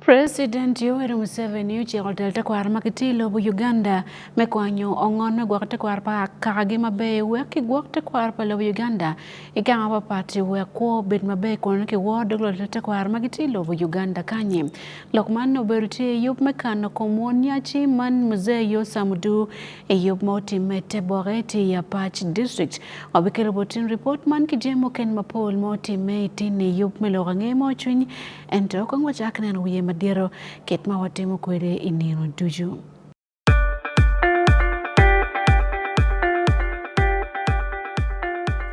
President Yoweri Museveni uchiel delta kwar makitilo bu Uganda mekwanyo ongon megwakte kwar pa kagi mabe weki gwakte kwar pa lo Uganda ikanga pa pati wekwo bit mabe kono ki wodoglo delta kwar makitilo bu Uganda kanye lokman no beruti yup mekano komonia chi man mzee yo samudu yup moti mete boreti ya Patch District obikelo botin report man kijemo ken mapol moti meti ni yup melorange mo chunyi ento kongwa chaknen wiye Diero ketma watemo kwere inino duju.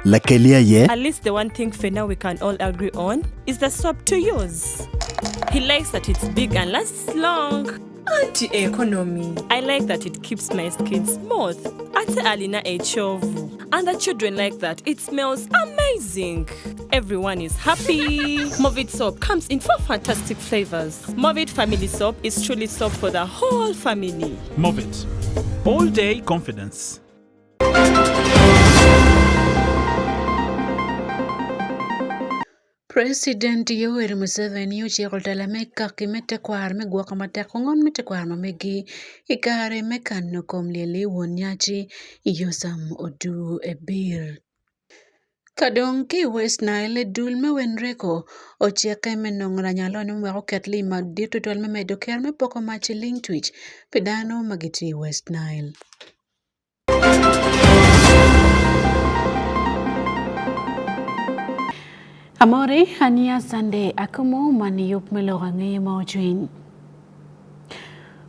At least the one thing for now we can all agree on is the soap to use. He likes that it's big and lasts long. Anti-economy. I like that it keeps my skin smooth. Ate alina echovu. And the children like that. It smells amazing. Everyone is happy. Movit soap comes in 4 fantastic flavors. Movit family soap is truly soap for the whole family. Movit. All day confidence. President Yoweri Museveni uchiel tala meka kimete kwar megwako matek ongon mete kwar mamegi ikare mekano komlieli wonyachi yosam odu ebir. Kadong ki West Nile dul mewenreko ochieke menong'ra nyalo ni mwako ketli mag dito tol memedo ker mepoko machi ling twitch pedano magiti West Nile. Amore hania Sunday Akumu mani yup melorange mauchuin.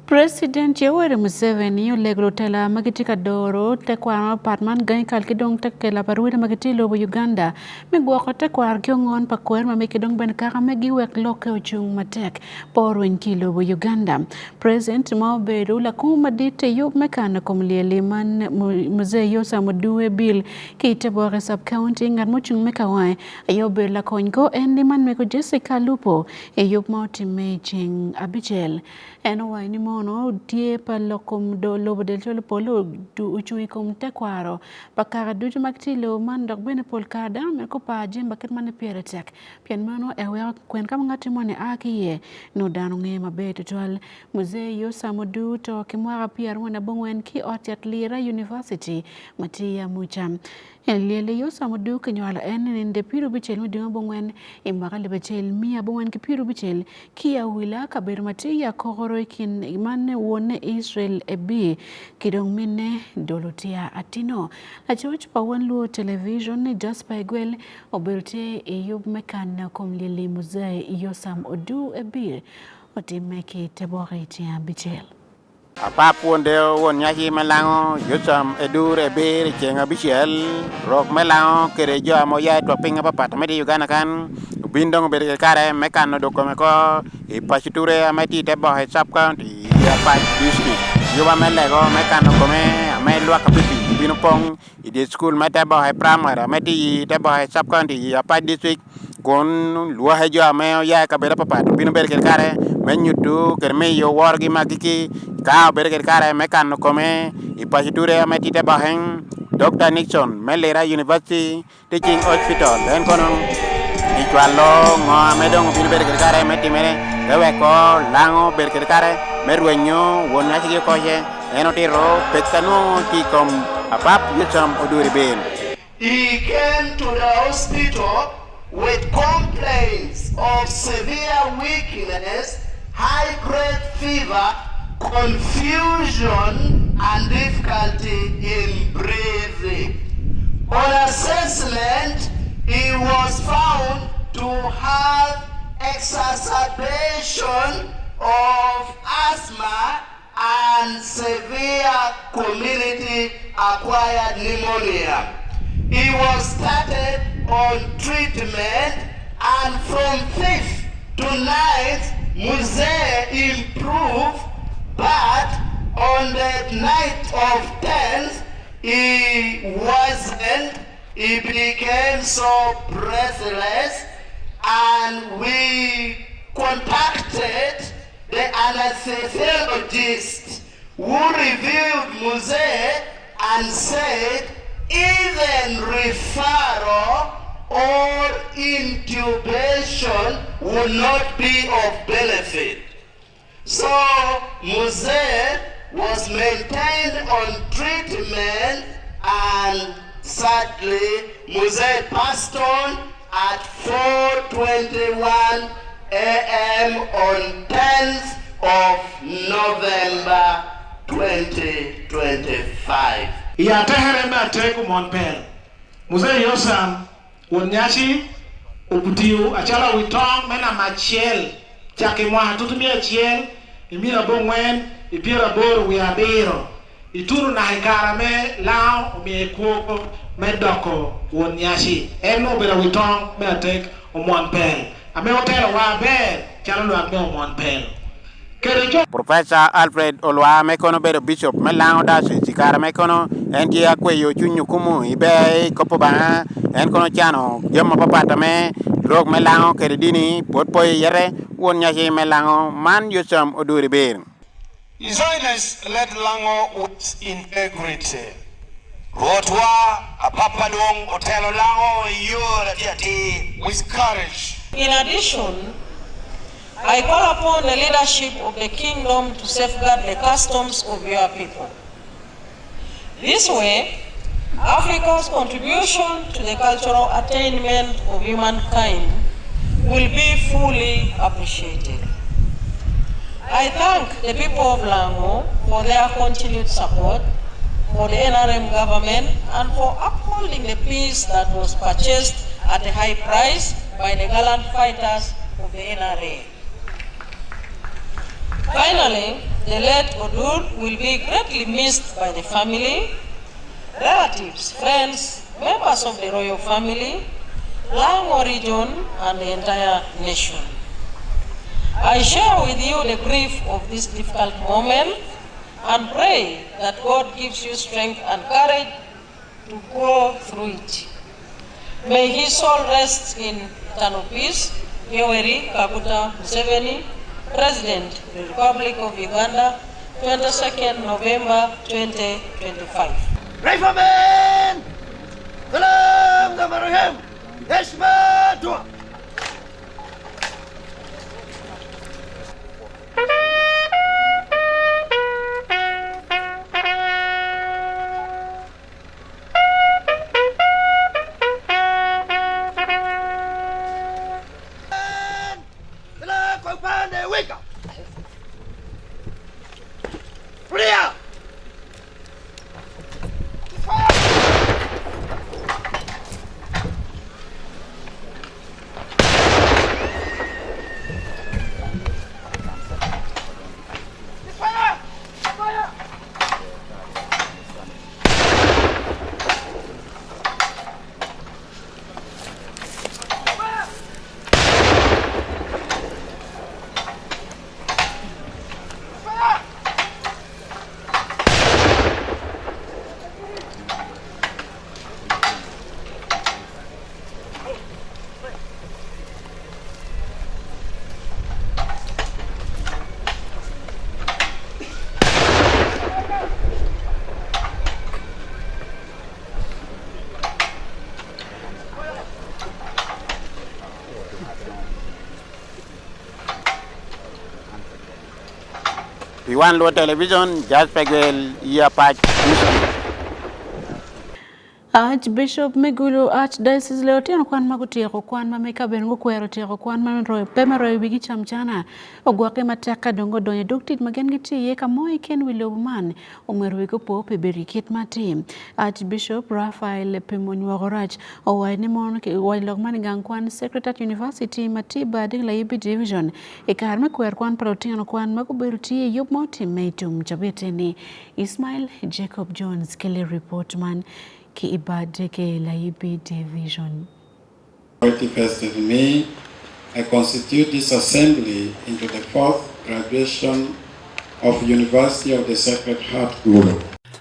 President Yoweri Museveni uleglo tela magitika doro tekwa apartment gany kalkidong tekela paruida magitilo bu Uganda megwako tekwa kyongon pakwer mamikidong ben kaka megiwek loke ochung matek porwen kilo bu Uganda. President Maobedu la kuma dite yup mekana komlieli man mzee yosa mudue bill kite bore sub county ngat mochung mekawai ayobe la kongo endi man meko Jessica Lupo yup mauti meching abichel enowai ni mono tie pa lokom do lobo del tolo polo du uchui kom tekwaro pakara duju maktilo man dok bene polkada me ko pa jemba ket mane pieretek pien mano ewe kwen kam ngati mone akiye no danu nge mabe totwal mzee yosa modu to kimwara pier wona bongwen ki otiat lira university matia mucham Lele yosa modu kenyala nde piru bichel mudunga bongwen imakale bichel mia bongwen ki piru bichel kia wila kabirmati ya kogoro ikin imane wone Israel ebi kidong mine dolotia atino la church pa Wan Luo television ni Jasper Egwel obelte eyub mekan komlili muzee yosam odu ebi otimeki teboreti ya bichel. Apapunde won nyahi melango yosam edure be chenga bichel rok melango kere jo amoya to pinga papa medi Uganda kan bindong be kare mekano do komeko e pachiture amati te bo sub county ya Patch District yoba melego mekano kome amelwa kapipi bino pong ide school mate bo primary amati te bo sub county ya Patch District kon lua hejo ame ya kabera papa bino be kare menyutu kerme yo wargi magiki ka berger kare mekano kome ipachiture amati te baheng Dr. Nixon Melera University Teaching Hospital en kono ichwalo ngo medong bin berger kare meti mere dewe ko lango berger kare merwenyo wona sigi koje enotiro pekano tikom apap yusam oduri ben. He came to the hospital with complaints of severe weakness, high-grade fever, confusion, and difficulty in breathing. On assessment, he was found to have exacerbation of asthma and severe community-acquired pneumonia. He was started on treatment, and from 5th to 9th, Muzee improved, but on the night of 10th, he wasn't. He became so breathless, and we contacted the anesthesiologist who reviewed Muzee and said even referral or intubation will not be of benefit. So Muse was maintained on treatment, and sadly Muse passed on at 4:21 a.m. on 10th of November 2025. Ya tehere ma teku monpel. Muse yosam wonyashi ubutiu achala witong mena machiel chake mwa tutumia chiel imira bongwen ipira bor wiabiro ituru na hikarame lao umiekuoko medoko wonyashi eno bera witong mena tek monpel ame hotel wa ber chalo lo ame monpel. Professor Alfred Olwa mekono bedo bishop melango da chikara mekono endi akwe yo chunyu kumu ibe kopo ba en kono chano joma papata me rog melango keredini potpo yere won nyashi melango man yosam oduri ber. His Holiness led Lango with integrity. Rotwa apapadong otelo Lango yura tiati with courage. In addition, I call upon the leadership of the kingdom to safeguard the customs of your people. This way, Africa's contribution to the cultural attainment of humankind will be fully appreciated. I thank the people of Lango for their continued support for the NRM government and for upholding the peace that was purchased at a high price by the gallant fighters of the NRA. Finally, the late Odur will be greatly missed by the family, relatives, friends, members of the royal family, Lango region, and the entire nation. I share with you the grief of this difficult moment and pray that God gives you strength and courage to go through it. May his soul rest in eternal peace. Yoweri Kaguta Museveni, President of the Republic of Uganda, 22nd November 2025. Rifleman! Salam Gamarahim! Yeshma! Wake up! Fire! Wan Luo television just pegel ya patch. Archbishop Megulu Archdiocese leo tena kwan magutieko kwan mameka bengo kwero tieko kwan mamro pemero wigi chamchana ogwake mataka dongo donye doktit magen giti ye kamoy ken wilogman omero ko pope berikit matim. Archbishop Raphael Pimonywarach owaine mon ke wilogman gangkwan Secretariat University Matiba de Laibi Division e karme kwer kwan protein kwan magoberuti yob motim metum chabeteni. Ismail Jacob Jones kele report man ki ibadeke Laibi Division. 31st of May, I constitute this assembly into the fourth graduation of University of the Sacred Heart Global.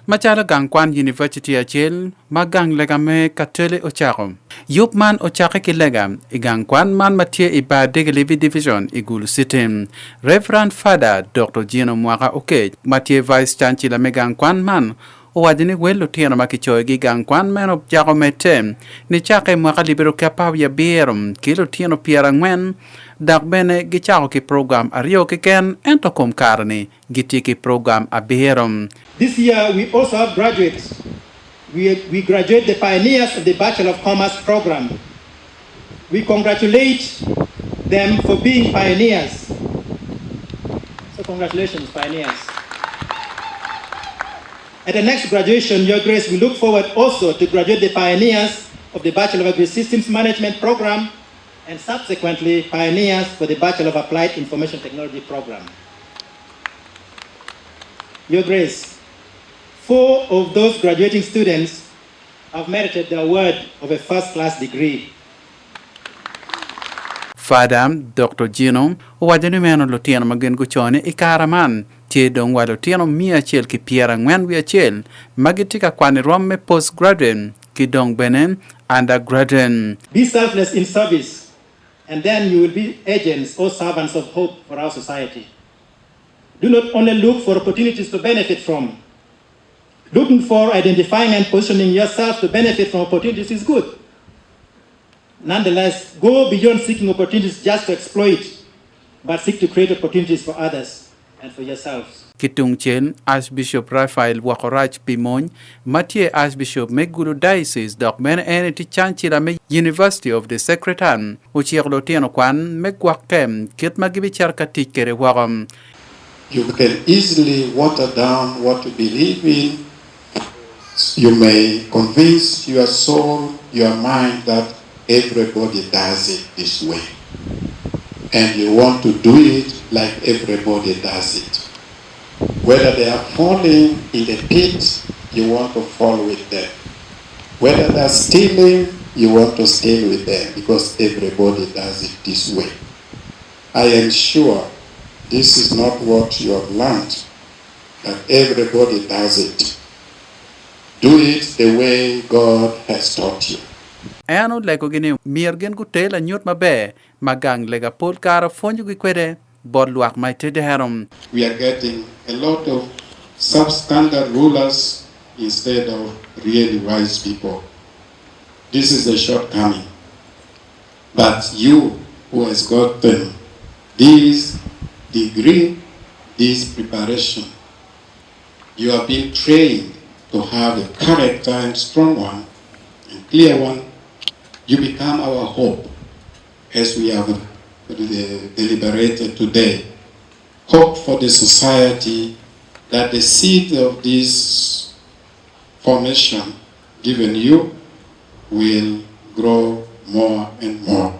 Machala Gangkwan University Achil, Magang Legame Katele Ocharom. Yup man Ochake Kilegam, Igangkwan man Matia Ibadeke Laibi Division, Igulu Sitim. Reverend Father Dr. Gino Mwaka Oke, Matia Vice Chancellor Megangkwan man, owacho ni welo tieno ma kichoyo gi gang kwan meno jago metem ni chake mwaka libero kapaw ya biero kilo tieno piera ngwen dak bene gichako ki program ario kiken ento kom karni gitiki program abiero. This year we also have graduates. We graduate the pioneers of the Bachelor of Commerce program. We congratulate them for being pioneers. So congratulations, pioneers. At the next graduation, Your Grace, we look forward also to graduate the pioneers of the Bachelor of Agri-Systems Management program and subsequently pioneers for the Bachelor of Applied Information Technology program. Your Grace, 4 of those graduating students have merited the award of a first-class degree. Father Dr. Gino owacho ni meno lutieno magen kuchone ikaraman tie dong wa lutieno 100 ki piera ngwen wi achiel magitika kwani romme postgraduate ki dong benen undergraduate. Be selfless in service, and then you will be agents or servants of hope for our society. Do not only look for opportunities to benefit from. Looking for, identifying and positioning yourself to benefit from opportunities is good. Nonetheless, go beyond seeking opportunities just to exploit, but seek to create opportunities for others and for yourselves. Kitung chen Archbishop Raphael Wakorach Pimony, Mathieu Archbishop Megulu Diocese Dok Men Eneti Chanchila Me University of the Secretary, Uchier Lotieno Kwan Megwakem, Kit Magibichar Katikere Waram. You can easily water down what you believe in. You may convince your soul, your mind that everybody does it this way. And you want to do it like everybody does it. Whether they are falling in the pit, you want to fall with them. Whether they are stealing, you want to steal with them because everybody does it this way. I am sure this is not what you have learned, that everybody does it. Do it the way God has taught you. Ano lego gini mirgen kutela nyut mabe magang lega polkara fonju gikwede bod luak mai te deherom. We are getting a lot of substandard rulers instead of really wise people. This is a shortcoming. But you who has gotten this degree, this preparation, you have been trained to have a character and strong one and clear one. You become our hope as we have deliberated today. Hope for the society that the seed of this formation given you will grow more and more.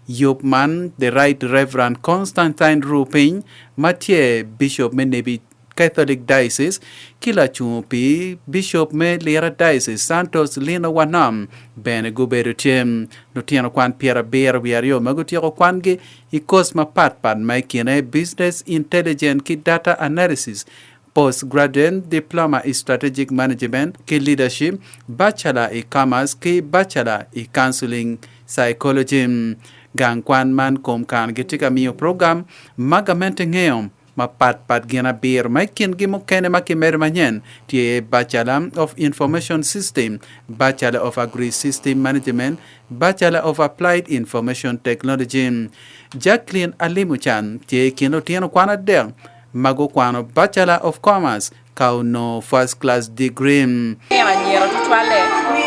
Yopman, the Right Reverend Constantine Rupin, Mathieu Bishop Menebi Catholic Diocese, Kila Chumpi, Bishop Me Lira Diocese, Santos Lina Wanam, Bene Guberu Chem, Lutiano Kwan Pierre Bear Viario, Magutiero Kwange, Ikosma Patpan, Maikine, Business Intelligence Ki Data Analysis, Postgraduate Diploma in Strategic Management, Ki Leadership, Bachelor in Commerce, Ki Bachelor in Counseling Psychology, Gang Kwan Man Kom Kan Gitika Mio Program, Magamente Ngeom, Mapat gina bir maikin gimo kene makimer manyen tie Bachelor of Information System, Bachelor of Agri-System Management, Bachelor of Applied Information Technology. Jacqueline Alimuchan tie kino tieno kwana del mago kwano Bachelor of Commerce kauno first class degree. Nyero tutwale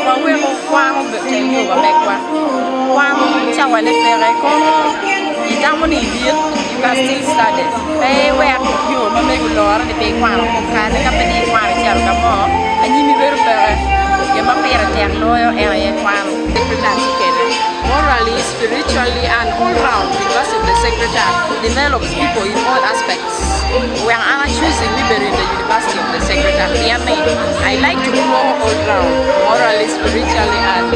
wawemo kwango betenyo wamekwa kwango chawane pere kono itamu ni biet you can still study pe where you mamego lor de pe kwango kane kapeni kwango charo kamo anyimi beru pere ye mapere terloyo ere kwango secretary kene morally, spiritually and all round because of the secretary develops people in all aspects. We are choosing Liberty in the University of the Secretary. I like to grow all round, morally, spiritually, and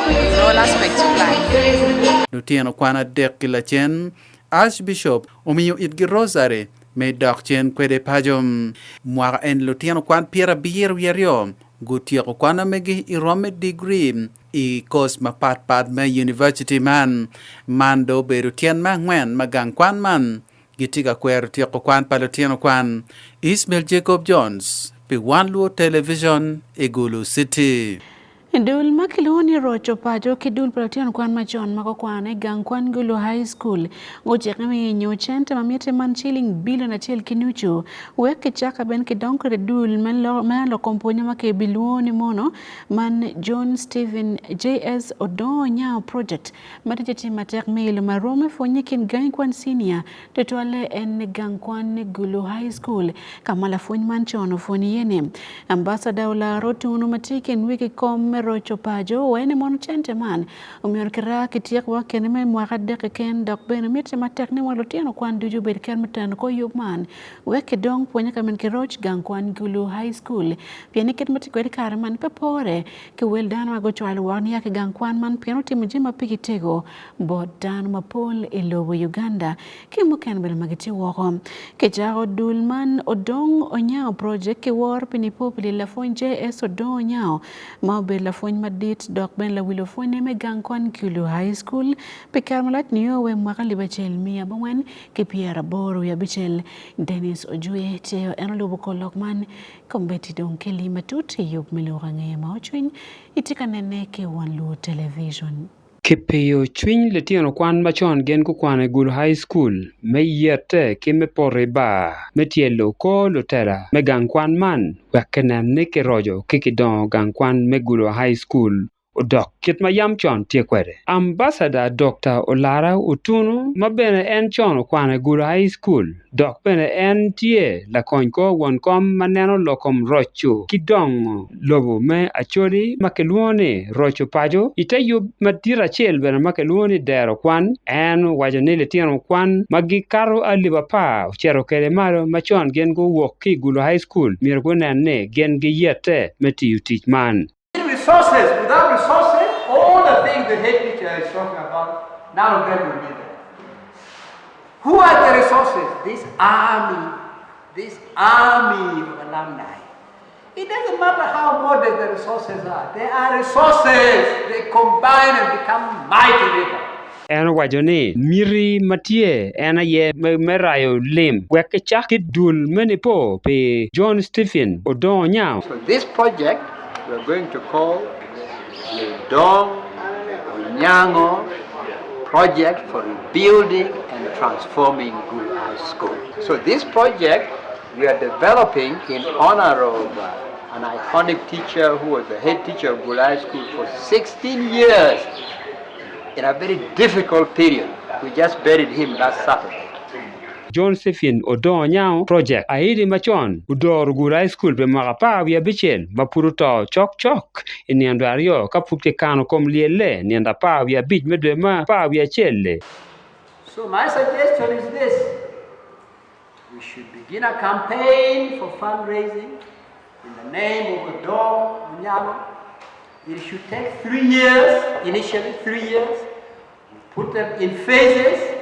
in all aspects of life. Lutiano Kwana Dekila Chen, Archbishop, Omiyo Idgi Rosary, may Chen Quede Pajom, Moira and Lutiano Kwan Pierre Bier Viario, Gutiero Kwana Megi Irome degree, I Cosma Pat Me University man, Mando Berutian Man, Magang Kwan man. Gitiga Kwer Tiako Kwan Palutiano Kwan, Ismail Jacob Jones, pi Wan Luo Television, Egulu City. Dul makiloni rocho pajo kidul plation kwan machon mako kwane gang kwan Gulu High School goche kami nyochente mamiete man shilling billion achel kinucho weke chaka ben kidonko de dul man lo komponya make biluoni mono man John Stephen JS Odonya project matijeti matek mail marome fonyikin gang kwan senior tetwale en gang kwan Gulu High School kamala fony man chono foni yene ambassador la rotuno matiken wiki kom rocho pajo wene mon chente man umior kira kitiek wa keneme mwaka deke ken dok bene miete matek ne walo tieno kwan duju bed ken meten ko yub man weke dong ponya kamen kiroch gang kwan Gulu High School pieni ket mati kwedi kare man pepore ke wel dan wago chwal wan yake gang kwan man pieno timu jima pikitego bod dan mapol ilobo Uganda kimu ken bel magiti woko ke jago dulman odong onyao project ke war pini populi la fon JS odong onyao ma bel la fony madit dok ben la wilo fony me gang kwan Gulu High School pe karmalat niyo we mwaka libachel mia bangwen ke Pierre Boru ya bichel Dennis Ojue teo enlobo kolokman kombeti don keli matuti yub milora ngaya maochwin itika nene ke Wan Luo Television. Kipiyo chwiny letieno kwan machon gen ku kwan Gulu High School me yete ki me pore ba me tielo ko lutera me gang kwan man wekenen ni ki rojo kikidon gang kwan me Gulu High School udok kit ma yam chon tie kwede ambassador Dr. Olara Utunu mabene en chon kwan Gulu High School dok bene en tie la konko won kom maneno lokom rocho kidong lobo me achori makeluone rocho pajo itayub madira chel bene makeluone dero kwan en wajone le tieno kwan magikaro aliba pa chero kele maro machon gen go wok ki Gulu High School mir go ne gen gi yete meti utich man. Resources. Without resources, all the things the head teacher is talking about, none of them will be there. Who are the resources? This army of alumni. It doesn't matter how modest the resources are. They are resources. They combine and become mighty river. En wajone miri matie en ye merayo lim weke chakit dul menipo pe John Stephen Odonya. So this project we're going to call the Dong Onyango Project for Rebuilding and Transforming Gulu High School. So this project we are developing in honor of an iconic teacher who was the head teacher of Gulu High School for 16 years in a very difficult period. We just buried him last Saturday. John Stephen Odonya project ahidi machon udor Gulu High School be magapa ya bichel mapuruto chok iniando ario kapupte kano kom liele nianda pa ya bich medwe ma pa ya chelle. So my suggestion is this: we should begin a campaign for fundraising in the name of Odong Onyango. It should take 3 years, initially 3 years. We put them in phases.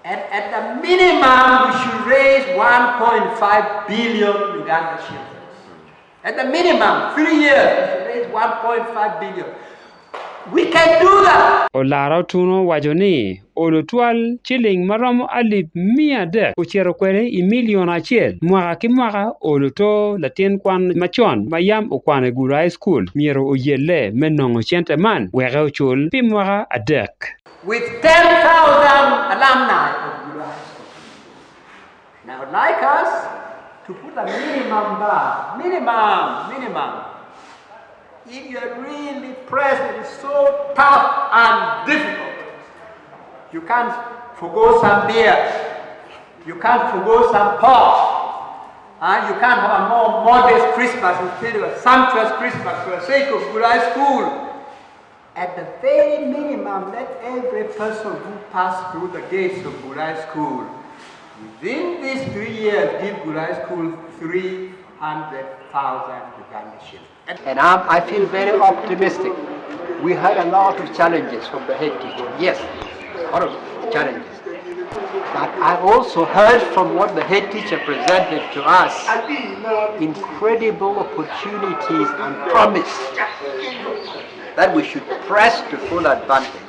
And at the minimum, we should raise 1.5 billion Uganda shillings. At the minimum, 3 years, we should raise 1.5 billion. We can do that. Olara tuno wajoni olotwal chilling maram alip mia de uchero kwere i million achel mwaka ki mwaka oloto latin kwan machon mayam okwane Gulu High School miero oyele menongo chente man wege ochul pi mwaka adek. With 10,000 alumni of Gulu High School. Now, I'd like us to put a minimum bar, minimum. If you're really pressed, it is so tough and difficult. You can't forgo some beer. You can't forgo some pot. You can't have a more modest Christmas instead of a sumptuous Christmas for the sake of Gulu High School. At the very minimum, let every person who passed through the gates of Gulu High School, within these 3 years, give Gulu High School 300,000 Uganda shillings. And I feel very optimistic. We had a lot of challenges from the head teacher. Yes, a lot of challenges. But I also heard from what the head teacher presented to us incredible opportunities and promise that we should press to full advantage.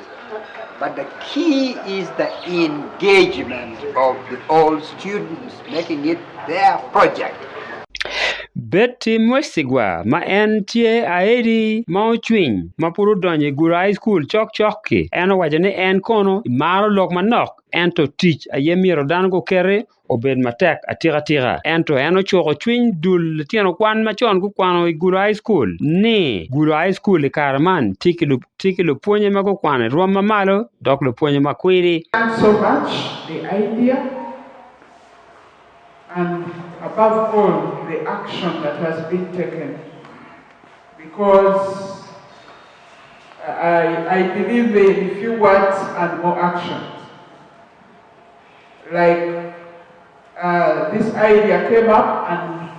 But the key is the engagement of the old students, making it their project. Betty Mwesigwa ma en tie aedi ma ochwiny ma puro donje Gulu High School chok ki en owacho ni en kono maro lok manok ento tich ayemiero dan go kere obed matek atira ento en ochoko chwiny dul tieno kwan machon go kwano Gulu High School ni Gulu High School karaman tikilu puonye ma go kwane ruom mamalo dok lu puonye makwiri. So much the idea and above all the action that has been taken, because I believe in few words and more actions. Like this idea came up and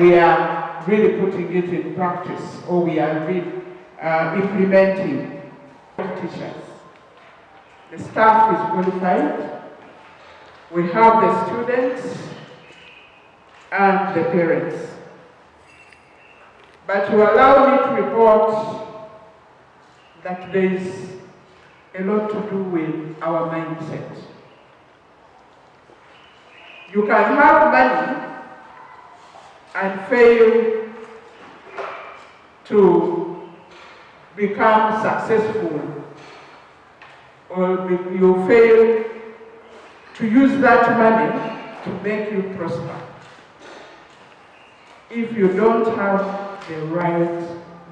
we are really putting it in practice, or we are really implementing teachers. The staff is qualified. We have the students and the parents. But you allow me to report that there is a lot to do with our mindset. You can have money and fail to become successful, or you fail to use that money to make you prosper if you don't have the right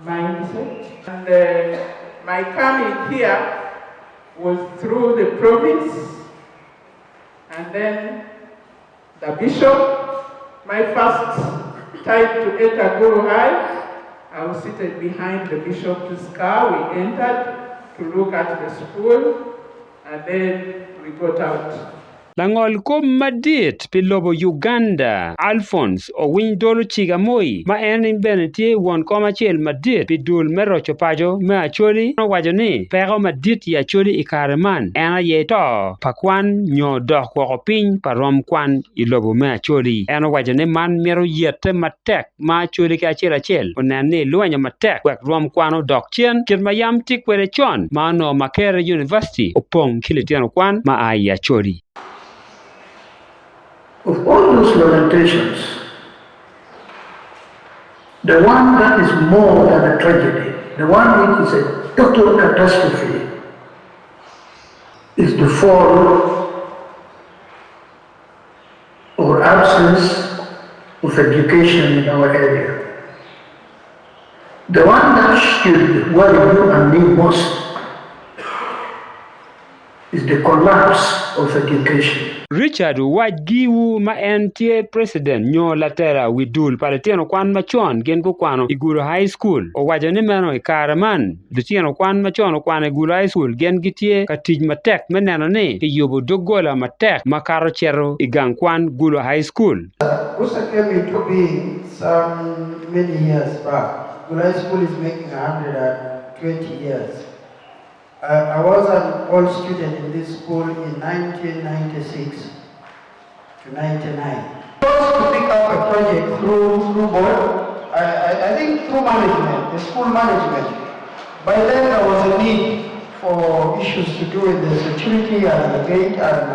mindset. And my coming here was through the province, and then the bishop. My first time to enter Gulu High, I was seated behind the bishop's car. We entered to look at the school, and then we got out. Langol ko madit pilobo Uganda Alphonse o windolo chiga moi ma en benetie won koma chel madit pidul mero chopajo me acholi no wajoni pero madit ya choli ikaraman ena ye to pakwan nyo dok ko piny parom kwan ilobo me acholi ena wajoni man mero yete matek ma choli ka achel onane luanya matek wek rom kwano dok chien kit mayam tikwere chon ma no Makere University opong kilitiano kwan ma ai acholi. Of all those lamentations, the one that is more than a tragedy, the one which is a total catastrophe, is the fall or absence of education in our area. The one that should worry you and me most is the collapse of education. Richard Wajiwu ma en tie president nyo latera widul paletiano kwan machon gen ko kwano Gulu High School o wajani meno ikaraman lutiano kwan machon kwano Gulu High School gen gitie katij matek meneno ni ki yobo dogola matek makaro chero igang kwan Gulu High School. Gusa came into being some many years back. Gulu High School is making 120 years. I was an old student in this school in 1996 to 99. To pick up a project through board, I think through management, the school management. By then there was a need for issues to do with the security and the gate, and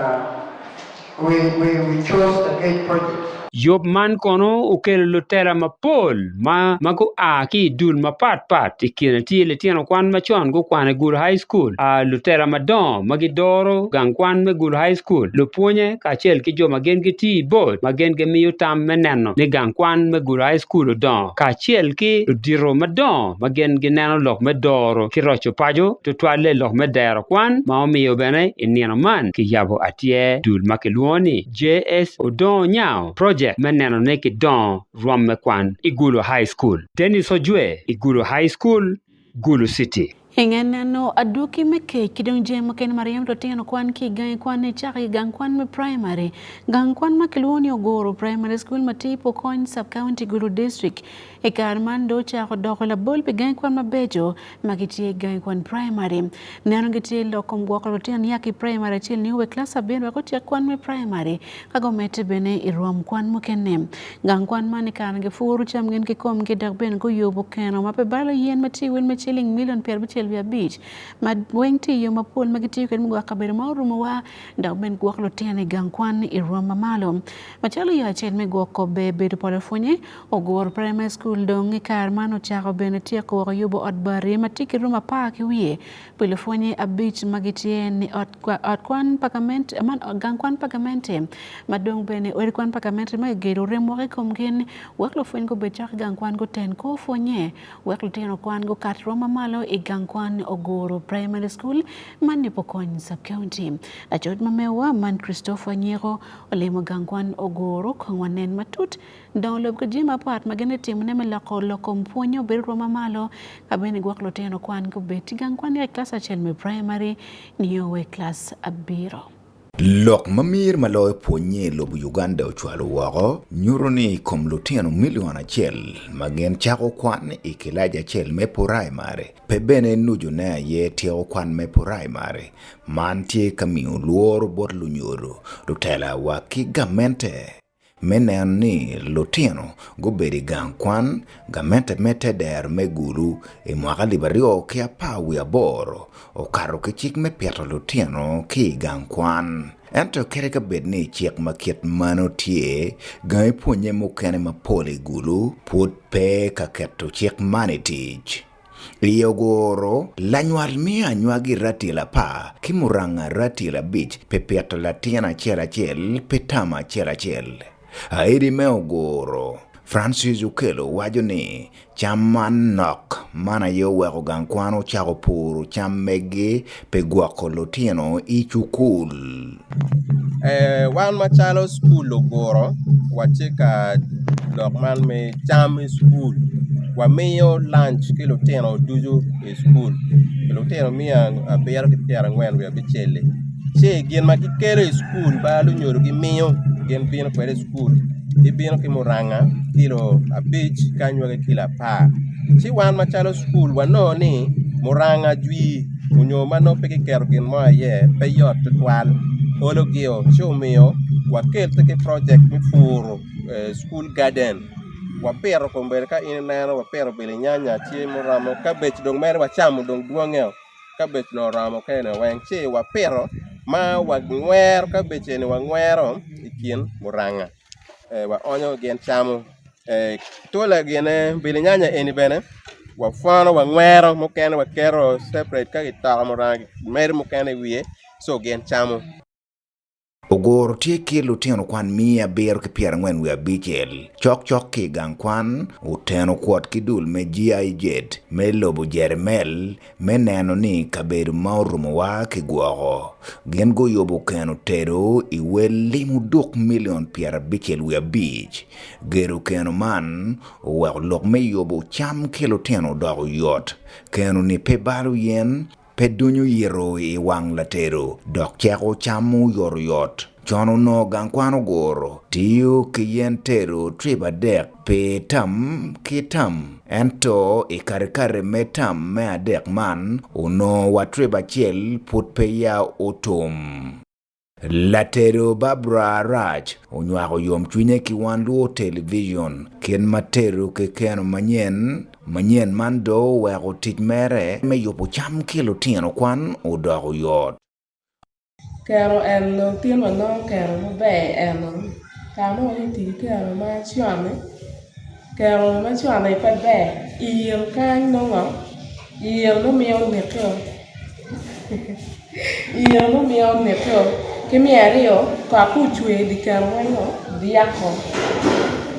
we chose the gate project. Yob man kono ukele lutera mapol mago ki dul mapat ikina tiele tiano kwan machon go kwane Gulu High School lutera madon magidoro gang kwan me Gulu High School luponye kachel ki jo magen ki board magen ke miyo tam meneno ni gang kwan me Gulu High School don kachel ki diro madon magen gineno lok medoro ki rocho pajo to twale lok medero kwan ma miyo bene ineno man ki yabo atie dul makeluoni JS odon nyao project meneno neki don rom mekwan Gulu High School. Dennis Ojue Gulu High School, Gulu City. Hingenano aduki meke kidong jemo ken Mariam Totino kwan ki gang kwan ne chaki gang kwan me primary gang kwan makiluoni Ogoro Primary School matipo coin sub county Gulu district ekarman do chako doko la bol pe gang kwan mabejo makiti gang kwan primary neno giti lokom gwako rotian yaki primary chil niwe class abin wakoti ya kwan me primary kago mete bene iruam kwan mukene gang kwan mani kange furu cham gen ki kom ki dakben ko yobo keno mape balo yen mati wil me chilling million per biche wi beach ma wengti yo mapol magitiyo ken mugwa kabedo ma orumo wa ndaw ben gwak lo tiene gangkwan i Roma malo machalo yo achel me gwako be bedo polofonye ogor primary school dong kar mano chako bene tieko yubo odbari matiki Roma park wiye polofonye abich magitie ni otkwan pagament man gangkwan pagamente madong bene orikwan pagamente ma gero remo komgen waklo fwen go bechak gangkwan go ten ko fonye waklo teno kwan go kat Roma malo i gangkwan ogoro primary school man Pokony sub county achot mamewa man Christopher Nyero olemo gangkwan ogoro kongwanen matut download ko jima part magene tim ne melako mponyo ber Roma malo kabene waklo teno kwan go beti gangkwan ya class achel me primary niyowe class abiro Lok mamir maloy ponye lobu Uganda ochwalo wako nyuroni kom lutiano milion achiel magen chako kwan ikilaja achiel me porai mare pebene nujo ne ye tiyo kwan me porai mare man tie kamiyo luoro bot lunyoro lutela waki gamente menen ni lutiano go beri gang kwan gamente mete der me guru e mwaka libario kia pawi aboro o karo ke chik me pieto lutiano ki gang kwan ento kere ka bedni chiek makiet mano tie gai ponye mukene mapole gulu put pe ka keto chiek manitich Iogoro lanyual mia nyuagi ratila pa kimuranga ratila beach pepeto latiana chera chel petama chera chel Airi me ogoro Francis Ukelo wajo ni chaman nok mana yo weko gangkwano chako puru chammege pe gwako lotieno ichukul wan machalo school ogoro wachika dok man me cham school wa miyo lunch ke lotieno dujo e school ke lotieno miya abiyaro ki piara ngwen wi abichele che gien ma kikelo e school ba lu nyoro gi miyo gien bino kwere school ibino ki muranga kilo abich kanyo ke kila pa chi wan machalo school wano ni muranga jwi unyo mano peke kero gin mo ye pe yot twal olo gio chumio wakel teke project mi furo school garden wapero kombere ka ineno wapero bele nyanya tie muramo cabbage dong mere wachamo dong duongeo cabbage no ramo kene weng chi wapero ma wangwer cabbage ni wangwero ikin muranga wa onyo gen chamo tola gene bele nyanya eni bene wa fano wa ngwero mokene wa kero separate ka gitara morangi mere mokene wiye so gen chamo Ogoro tie ke lutieno kwan mia bero ke piara ngwen wi abichel chok ke gang kwan uteno kwot kidul me GI jet me lobo jermel me neno ni kaberu maurumo wa ke gwoko gen go yobo keno tero iwe limu duk milion piara bichel wi abich gero keno man uwek lok me yobo cham ke lutieno dogo yot keno ni pe balu yen pedunyo yero I wang latero dok cheko chamu yor yot chono no gangkwano goro tiyo kiyen tero triba dek pe tam kitam ento ikarikare metam me adek man uno wa triba chiel put pe ya utum Latero Barbara Raj unyako yom chwinye ki Wan Luo television ken matero ke keno manyen mando weko tich mere me yopo cham kilo tieno kwan udogo yot Kero en no tieno no kero mo be en kamo ni ti kero ma chwane kero ma chwane pa be ir kan no ngo ir no miyo ne to ir no miyo ne to Kimi ario kwa kuchwe di kero no diako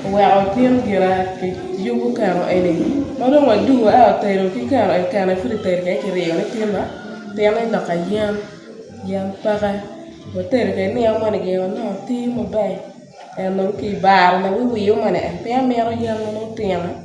wero tien gira ke yugo kero eni modo wadu a tero ki kero en kana friter ke rio ne tiena tiena la kayan yan para woter ke ni amane ge no ti mo be en no ki bar na wi yo mane pe mero yan no tiena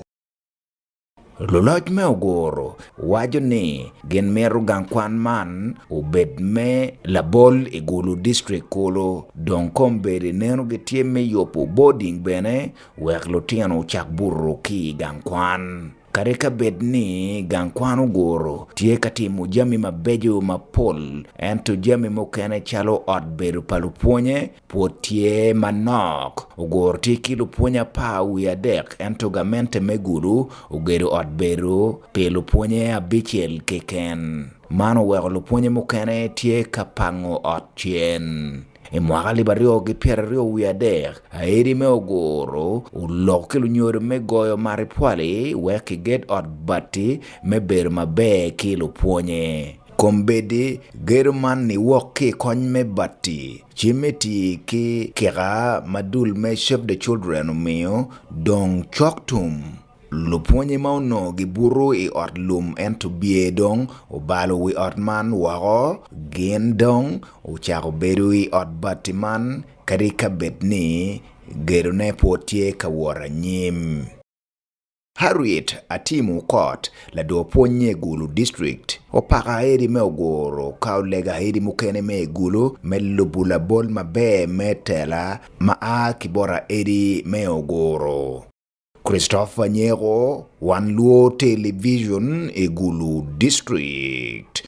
Loloj me ogoro wajo ni gen meru gangkwan man ubed me labol igulu district kolo don komberi neno getie me yopo boarding bene wek lotiano chak burro ki gangkwan kare ka bed ni gang kwan ugoro tie ka timo jami mabejo mapol ento jami mokene chalo ot bedo palu puonye tie manok ugoro tie kilo puonya pa wi adek ento gamente meguru ugero ot bedo pelo puonye abichiel keken mano wego lu puonye mokene tie ka pango ot chien mwaka libario gi pierario wi adek aeri me ogoro ulok kelo nyore me goyo mari pwali weki get ot bati me ber mabe kilo puonye kombedi gero man ni woki kony me bati chimeti ki kega madul me chef the children umiyo dong choktum lupuonye mauno gi buru I ot lum ento bie dong ubalo wi ot man wago gin dong uchako bedo I ot batiman karika betni gero ne potie kawara nyim Harriet Atimu Court la do ponye gulu district opaka eri me ogoro ka ulega eri mukene me gulu me lubula bol mabe metela maa kibora eri me ogoro Christopher Nyego, Wan Luo Television, Egulu District.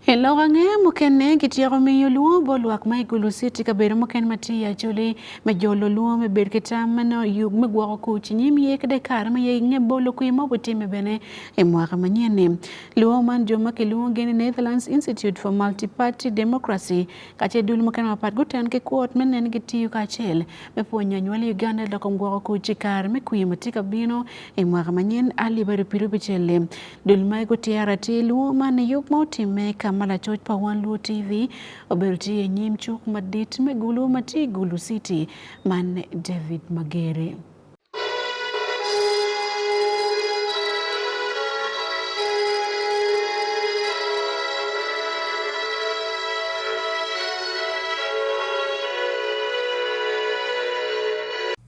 Hello gange mukene kitiago miyo luo bolwak ma Igulu City kabero muken matia juli me jolo luo me berketa mano yug me gwako kuchi nyimi yekde kar ma yenge bolo kuima butime bene mwaka manyene luo man joma ke luo geni Netherlands Institute for Multi-Party Democracy kache dulu muken mapat guten ke kuot menen gitiyu kachel me ponya nywali Uganda lako gwako kuchi kar me kuima tika bino mwaka manyene ali bari piru bichele dulu ma gutiara ti luo man yug mautime mala choj pa Wan Luo TV obelti e nyim chuk madit me gulu mati Gulu City man David Magere.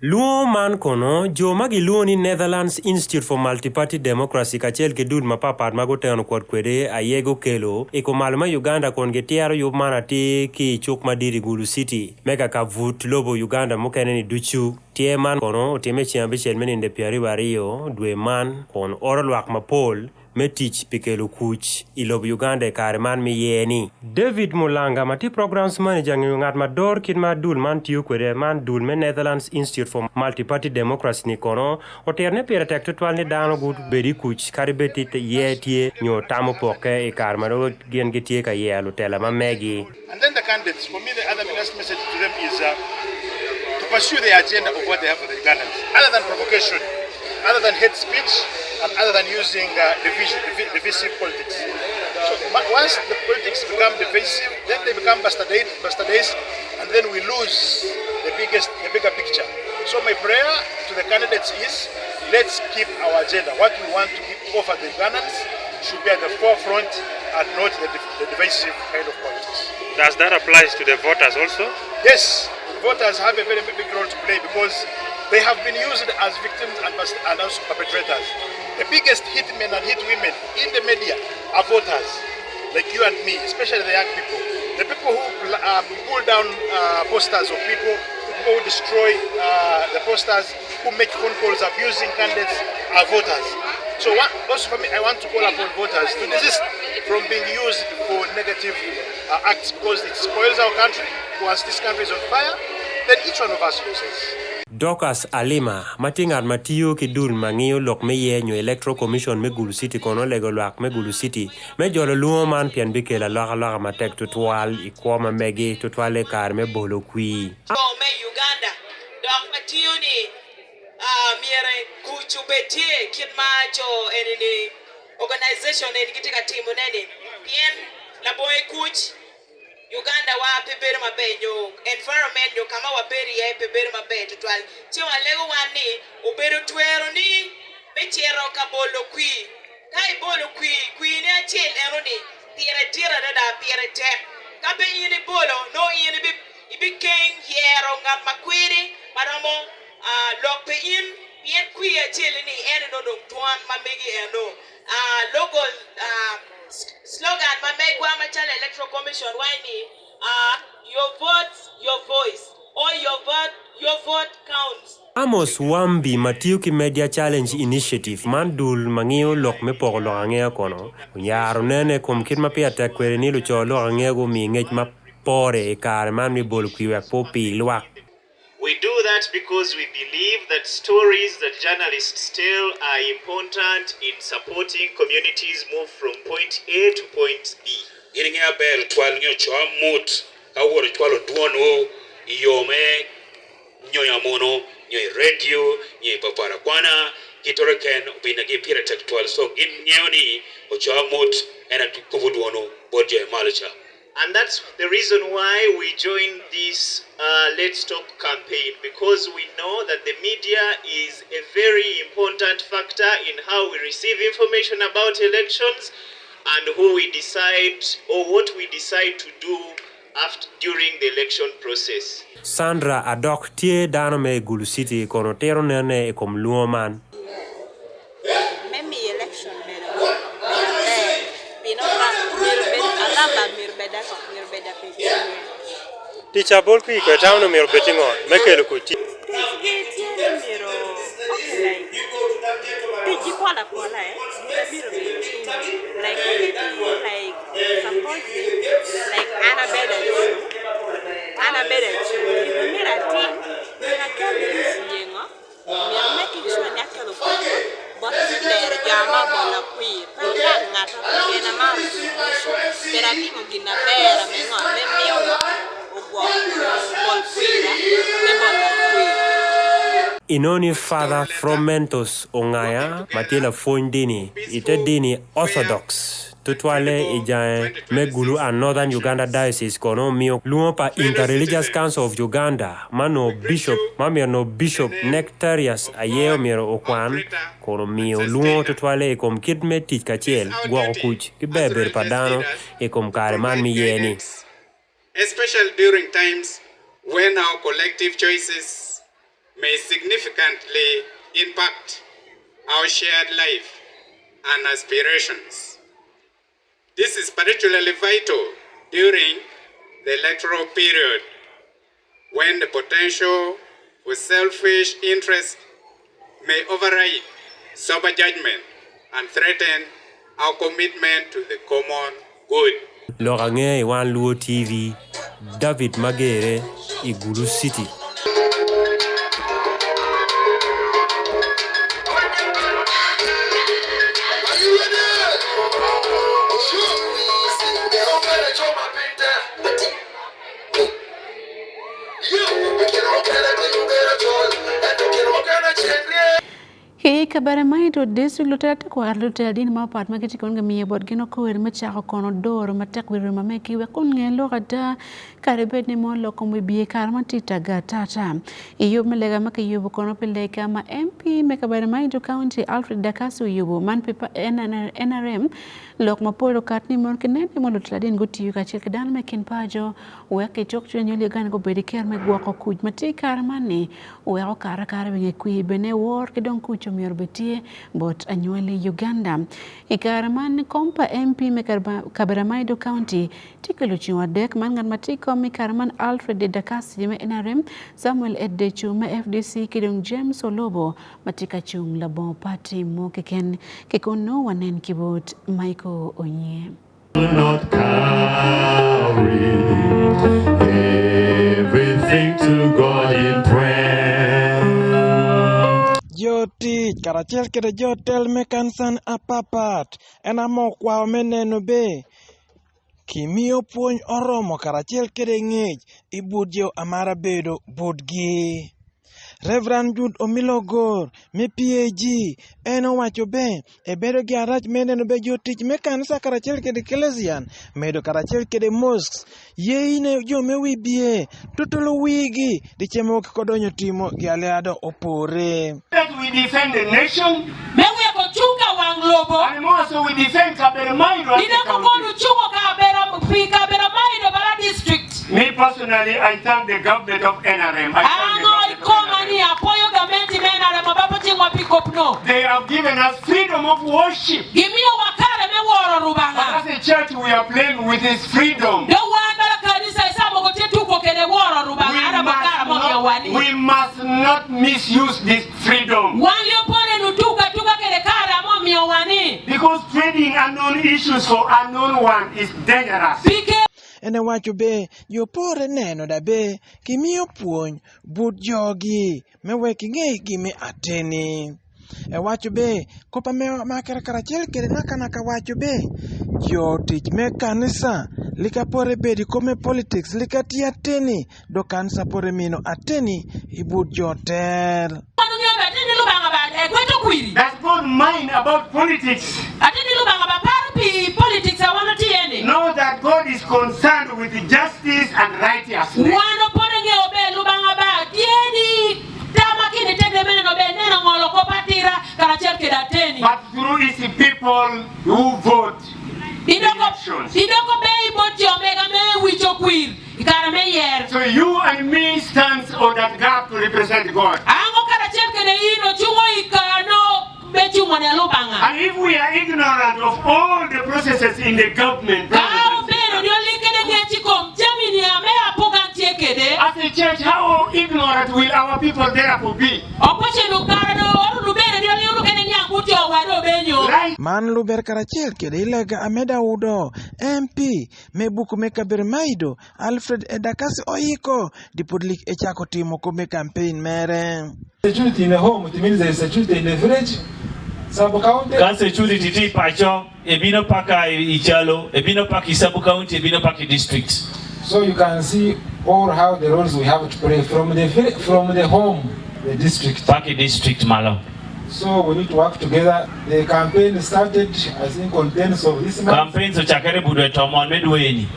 Luo man kono jo magi luo ni Netherlands Institute for Multi-Party Democracy kachel ke dud mapapad mago teon kwad kwede ayego kelo iko maluma Uganda kon getiaro yub manati ki chuk madiri Gulu City mega ka vut lobo Uganda mokene ni duchu tie man kono otime chiambe chel meninde piari wario dwe man kon oral wak mapol metich pikelu kuch ilob Uganda kare man mi yeni David Mulanga mati programs manager ngat mador kin ma dul man tiu kwede man dul me Netherlands Institute for Multi-Party Democracy ni kono oterne pere tek tutwal ni dano gut bedi kuch kare beti ye tie nyo tamo poke kare maro gen getie ka ye alutela ma megi. And then the candidates, for me the other message to them is to pursue the agenda of what they have for the Ugandans, other than provocation, other than hate speech, and other than using divisive politics. So once the politics become divisive, then they become bastardates, and then we lose the bigger picture. So my prayer to the candidates is, let's keep our agenda. What we want to offer the Ugandans should be at the forefront and not the divisive kind of politics. Does that apply to the voters also? Yes, the voters have a very big role to play because they have been used as victims and also perpetrators. The biggest hitmen and hitwomen in the media are voters, like you and me, especially the young people. The people who pull down posters of people, the people who destroy the posters, who make phone calls abusing candidates are voters. So also for me, I want to call upon voters to desist from being used for negative acts because it spoils our country. Once this country is on fire, then each one of us loses. Dokas Alima, matingat matiyo ki dul mangiyo lok me yenyo Electoral Commission me Gulu City kono lego lwak me Gulu City. Me jolo luo man pian bike la loka matek tutwal ikwama megi tutwale kar me bolo kui. Me Uganda, dok matiyo ni miere kuchu betie kitmacho enini organization eni kitika timu nene. Pien la boy kuch Uganda wa pebere mabenyo environment yo kama wa beri ya pebere mabe tutwal tiwa lego wani ubero twero ni bechero ka bolo kui kai bolo kui ne achel eroni tira da pire te ka be yini bolo no yini bi king yero ngam makwiri maromo lokpe in yen kui achel ni eno no twan mamegi eno logo slogan mamegwa machala Electoral Commission wani your vote your voice or your vote counts. Amos Wambi Matiuki Media Challenge Initiative mandul mangio lok me poko lo angea kono. Yaro nene kum kit mapia tekwere ni lucho lo angea go mi ngech ma pore kare man mi bol kiwek po pi luak. We do that because we believe that stories that journalists tell are important in supporting communities move from point A to point B. Getting a bell twal nyo chwa mut awore twalo duono yome nyoya mono nyoy radio nyoy papara kwana kitoreken binagi pira tektual so in nyoni ochwa mut ena kuvuduono bodje malacha. And that's the reason why we joined this Let's Talk campaign, because we know that the media is a very important factor in how we receive information about elections and who we decide or what we decide to do during the election process. Sandra Adok tie dano me Gulu City konotero nene ekom luo man. Memi election mero. Ticha bol ki ko tawno mero betingo mekelo ko ti. Inoni father from Mentos Ongaya, Matila Fondini, ite dini Orthodox. Tutwale ijae Megulu and Northern Uganda Diocese kono mio luopa Interreligious Council of Uganda mano bishop Nectarius ayeo miro okwan kono mio luo tutwale ekom kidme tikachel gwa okuch kibeber padano ekom kare man mi yeni. Especially during times when our collective choices may significantly impact our shared life and aspirations. This is particularly vital during the electoral period when the potential for selfish interest may override sober judgment and threaten our commitment to the common good. Lorange Wan Luo TV, David Magere, Gulu City. Kabara maido district lutata kwa lutel din ma part magiti kon ngamiye bot gino ko wer macha kono doro matak wir mameki we kon ngelo kata karibet ni mon loko mu biye karma tita gatata iyo melega make yubo kono peleka ma MP me kabara maido county Alfred Dakasu yubo man pepa NRM lok ma polo katni mon kene ni mon lutladin guti yuka chil kedan me kin pajo we ke chok chwenyo le gan go bediker me gwa ko kuj mati karma ni we o kara binge kui bene wor ke don kucho mior betie bot anywele Uganda ikaraman kompa MP me Kabaramaido County tikelu chiwa dek man ngan matiko mi karaman Alfred Dakasi me NRM Samuel Edechu me FDC kidong James Olobo matika chung labo party mo keken kekono wanen kibot Michael Onye. Not carry everything to God in prayer. Joti karachel kede jotel me kansan apapat enamo kwa meneno be kimio puonj oromo karachel kede ngej ibudjo amara bedo budgi. Reverend Jude Omilogor me PAG eno wacho be e bedo gi arach meneno be jotich me kanisa karachel kede Kelesian medo karachel kede mosques yeine jo me wibie tutulu wigi dichemo kodonyo timo gi aliado opore. That we defend the nation. Mewe kochuka wanglobo. And also we defend Kabaramaido. Ina kokodu chuko Kabaramaido Bala district. Me personally, I thank the government of NRM. They have given us freedom of worship. But as a church, we are playing with this freedom. We must not We must not misuse this freedom. Because trading unknown issues for unknown one is dangerous. Ene wacho be jopore neno da be kimiyo puonj but jogi meweki ng'e gimi ateni. E wacho be kopa ma karachiel kede naka wacho be jotich me kanisa lika pore bedi kome politics lika ti ateni do kanisa pore mino ateni ibut jotel. Does God mind about politics? Know that God is concerned with justice and righteousness. But through his people who vote in elections. So you and me stands on that gap to represent God. And if we are ignorant of all the processes in the government, as a church, how ignorant will our people therefore be? Man luber karachiel kede ilega ameda udo MP mebuku meka bermaido Alfred Edakasi oiko dipudlik echako timo kome campaign mere. Security in the home, it means there is security in the village. Ka security ti pacho ebino paka ichalo ebino paka Isabu County ebino paka district. So you can see all how the roles we have to play from the home, the district. Paka district malo. So we need to work together. The campaign started, I think, on 10th of this month. Campaign so chakere budwe tomon medweni.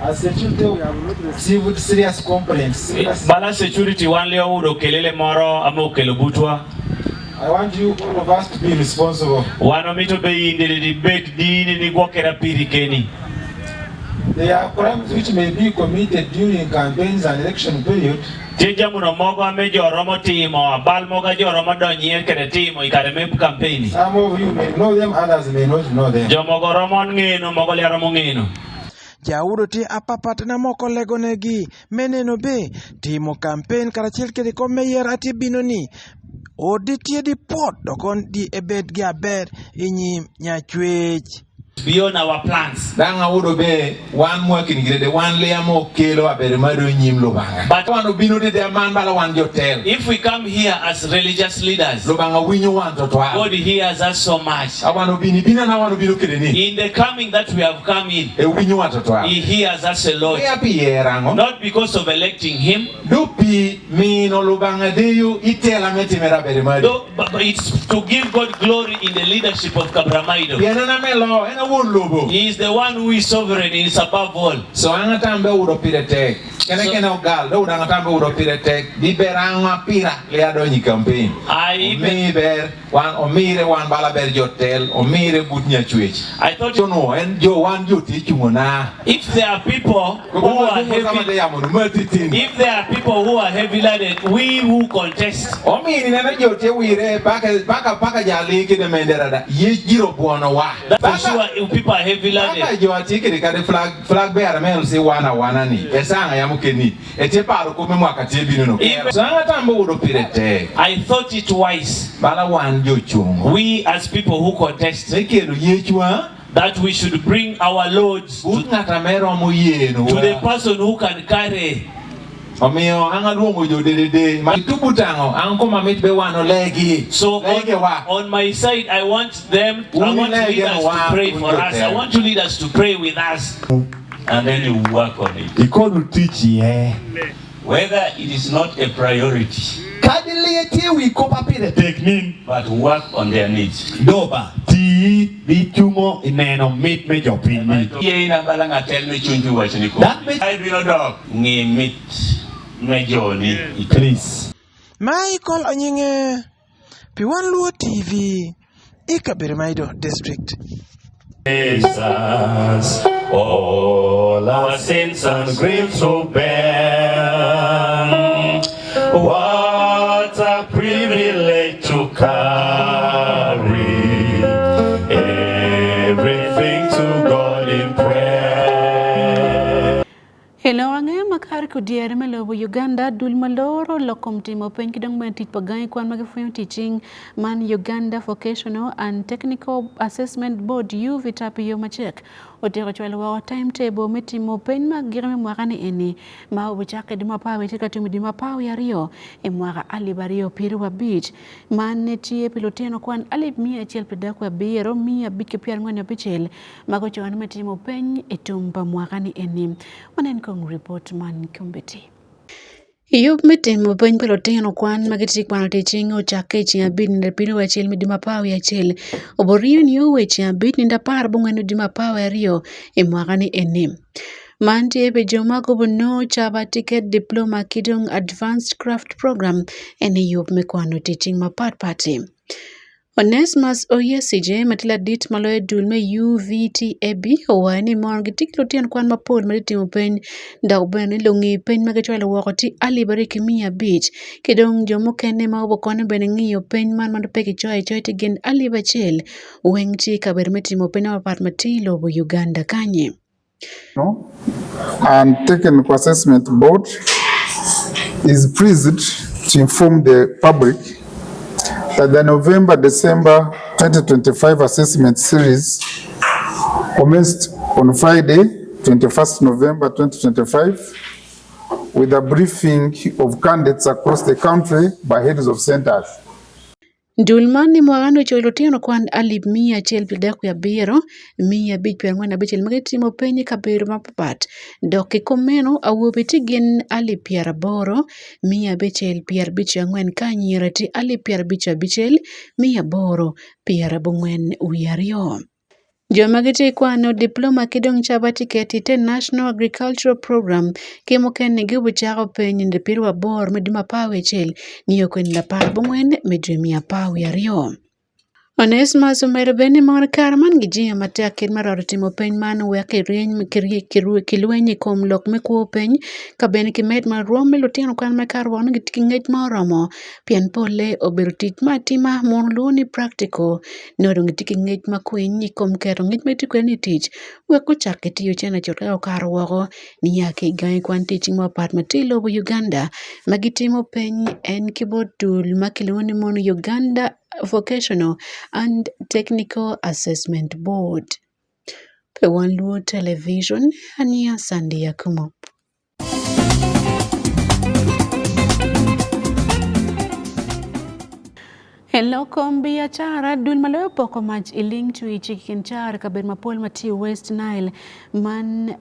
As security, we have not received serious complaints. Bala security one leo udo kelele moro ama ukelo butwa. I want you all of us to be responsible. Wano mito be in the debate dini ni gwakera piri keni. There are crimes which may be committed during campaigns and election period. Tija muno mogo me joromo timo, bal moga joromo donyier kede timo ikare me campaign. Some of you may know them, others may not know them. Jomogo romo ng'eno, mogo liaromo ng'eno. Jaudo ti apapat na moko legonegi meneno be timo campaign karachiel kede komeyer ati binoni odi tie di pot dokon di ebed gi aber inyim nyachwech. Beyond our plans. Danga would be one working grade, one layer more kilo, a very madu nyim lobanga. But one of binu de man bala one jotel. If we come here as religious leaders, lobanga winyo one to God hears us so much. I want to be bina na want to be kireni. In the coming that we have come in, winyo one to He hears us a lot. Not because of electing Him. Dupi mi no lobanga deyu itela meti mera very madu. But it's to give God glory in the leadership of Kabramaido. Pianana melo. He is the one who is sovereign, he is above all. So angatambe udo pirete. Kene ogal do angatambe udo pirete. Liberanga pira le adonyi campaign. Me ber wan omire wan bala ber jotel omire butnya chwech. I thought you know and jo wan joti chungona. If there are people who are heavy laden, we who contest. Omiri nene jote wire baka jali kide menderada. Ye jiro buono wa. For sure people are heavy laden. Baka joati kide kade flag bearer men say wana ni. Esanga ya mukeni. Ete paro kome mwaka tebinu no. Sanga tambo udo pirete. I thought it wise. Bala wan jo chungo. We as people who contest. That we should bring our loads to the person who can carry. So on my side, I want leaders to pray for us. I want you leaders to pray with us. And then you work on it. Whether it is not a priority, but work on their needs. Please. Michael Onyinge, Wan Luo TV, Ikabirmaido District. Jesus, all our sins and griefs to bear. What a privilege to carry everything to God in prayer. Hello, ang'e makar kudiere melobo Uganda dul maloro lokom timo penj kidong ben tit pagai kwan magifuyo teaching man Uganda Vocational and Technical Assessment Board UVTAPI yo machek otero chwalo wa timetable mitimo penj magirme mwakani eni ma obuchake dima pawe tika tumi dima pawe ya rio mwaka alibario piru wa beach man netie piloteno kwan alib mia chel pedakwa biro mia bike piar ngwanya pichel mago chwan mitimo penj etumba mwakani eni wanen kong report man kumbeti. Yup mitimo penj peloteno kwan magiti kwan teaching o chake chia bid nda pino wa chel midima pawe ya chel oborio ni uwe chia bid nda par bungwenu dima pawe ya rio mwakani eni. Manti ebe joma kubuno chaba ticket diploma kidong advanced craft program ene yup mekwano teaching mapat pati. Onesmus Oyesije matila dit maloe dulme UVTAB owani morgi tiklotian kwan mapod maditimo pen da ubeni longi pen magachwala wakoti alibari kimia beach kidong jomo kene ma obokone bene ngiyo pen man mandopeki choy tigen alibachel wengchi kaber metimo pen mapat matilo bo Uganda kanye. No? And Technical Assessment Board is pleased to inform the public that the November-December 2025 assessment series commenced on Friday, 21st November 2025, with a briefing of candidates across the country by heads of centers. Dulmani mwagano cholotiano kwan alib mia chel pidaku ya biro mia bich piangwana bichel magitimo penye kabiro mapapat doke komeno awubiti gen alib piara boro mia bichel piar bich angwen kanyirati alib piar bichel mia boro piara bungwen uyario. Jomagiti kwano diploma kidong chaba tiketi te National Agricultural Program kimo kenne gubu chako penye ndipirwa bor medima pawe chel niyo kwen la par bungwen medrimia pawe ya rio. Onesmus umero bene mon karman gijia matek kid maroro timo peny man weke rieny kilwenyi kom lok mekuo peny ka bene kimed maruom melutino kwan mekarwon gingej moromo pien pole obero tich matima mon luoni practical nodong tiki ngej makwiny kom kero ngej metikweni tich weko chake tiyo chena chotaka karwogo ni yake gai kwan teaching mapat matilo bo Uganda magitimo peny en kibodul makilwoni mon Uganda Vocational and Technical Assessment Board. Wan Luo Television, Ania Sandy Akumu. Hello kombi ya chara dul maleo poko mach iling tui chikin chara kabir mapol mati West Nile man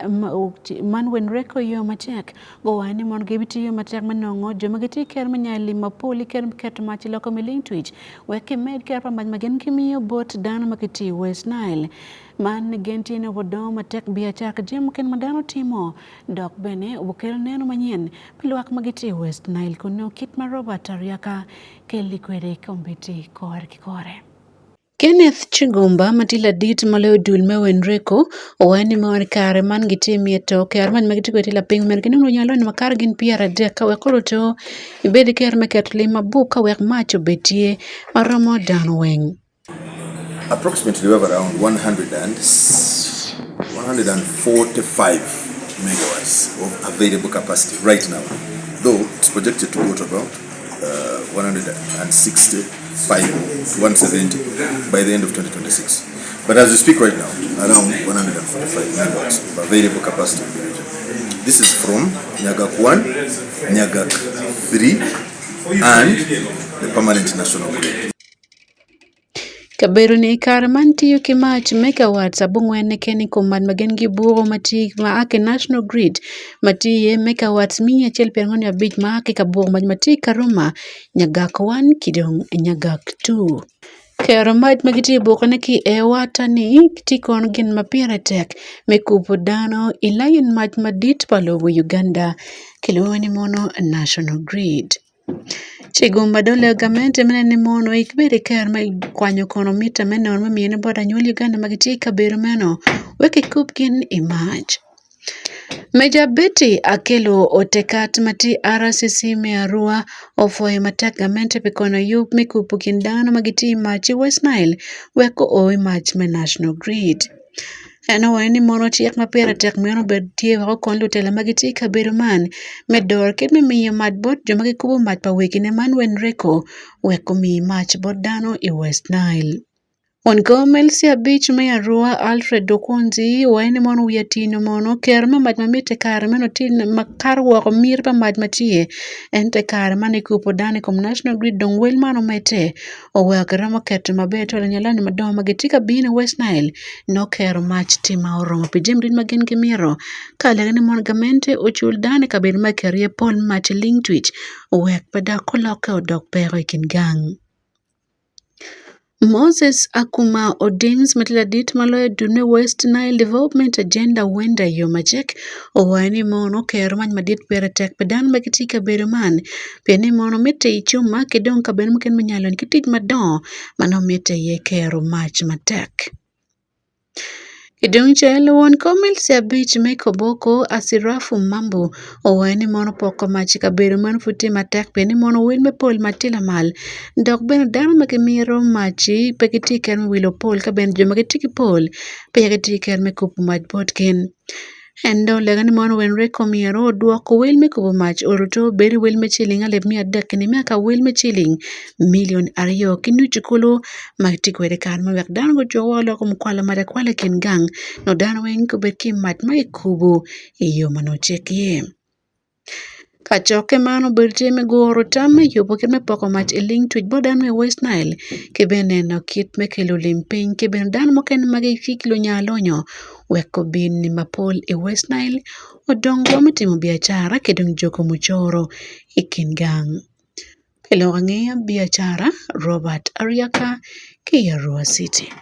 wenreko yo matek go wani mon gibiti yo matek manongo jomagiti ker manyali mapoli ker ket mach loko miling tui weke med ker pa magen kimiyo bot dano makiti West Nile man gentine wodo matek biya chaka jem ken madano timo dok bene ubukel neno manyen pilwak magiti West Nile kuno kit maroba tariaka keli kwere kombiti kore. Kenneth Chigumba matila dit maleo dulme wenreko owani mawani kare man gitimie to kare man magitiko tila ping men kinu nyalo ni makar gin piara de ka wekolo to ibedi kare meket lima buka wek macho betie maromo dano weng. Approximately we have around 145 megawatts of available capacity right now, though it's projected to go to about 165 to 170 by the end of 2026. But as we speak right now, around 145 megawatts of available capacity in the region. This is from Nyagak 1, Nyagak 3, and the permanent national grid. Kabero ni karaman tiyo kimach megawatts abungwene keni kumad magen giburo mati maake national grid mati ye megawatts 145 maake kaburo mati karuma Nyagak 1 kidong Nyagak 2. Kero maj magiti bukane ki ewata ni tikon gin mapira tek mekupo dano ilayin maj madit palobo Uganda kilweni mono national grid. Chigumba dole gamente menene mono ikbiri ker ma kwanyo konomita meno mamiene boda nyuli Uganda magiti kabiro meno weke kupkin imaj. Meja Betty akelo otekat mati RCC mearua ofoye matak gamente pikono yup mikupu kindano magiti machi West Nile weko oi mach me national grid. Eno wani mono chiek mapera tek miano bed tie wako kon lutela magiti kabedo man medor ket mi miyo mad bot joma gikubo mad pa wekine man wen reko weko mi mach bot dano i West Nile. Montgomery abich me Arua Alfred Dokunzi wene mono wiyatino mono ker ma mad mamite kare meno tin makar wako mir pa mad matie ente kare mane kupo dane kom National Grid dong wel mano mete o weko ramo keto mabeto la nyalani madoma magitika bine West Nile no kero mach tima oromo pijem rin magen kimiro kale gane mon gamente ochul dane kabir makerie pol mach ling twitch o wek pada koloke odok pero ikin gang. Moses Akuma Odins Matiladit Maloya Dune West Nile Development Agenda Wenda Yomachek Owani Mono Kerman Madit Peratek Padan Bakitika Bereman Penny Mono Mete Ichuma Kedon Kabenmuken Manyalan Kitij Madon Mano Mete Ye Kero Mach Matek. Kidung chelo won komel se abich me koboko asirafu mambo owani mono poko machi kabero man futi matek peni mono wil me pol matila mal dok ben dano makimiro machi pekitiken wilo pol ka ben joma kitiki pol pekitiken me kupu maj potkin endo legani mono wen rekomiero duoko wil me kupu mach oruto beri wil me chiling alep mi adek ni miaka wil me chiling milion ariyo kinu chukulu magtikwede kan mawek dano go jowo loko mkwala mada kwala kin gang no dano wen kubet ki mach maikubu iyo manochekie. Kachoke mano birte me goro tame yobo ke me poko mach eling tuj bodan me West Nile ke bene no kit me kelo limping ke bene dan moken magi kiklo nyalonyo weko bin ni mapol e West Nile odongo mitimo biashara kedong joko muchoro ikin gang. Kelo ng'eya biashara Robert Ariaka Arua City.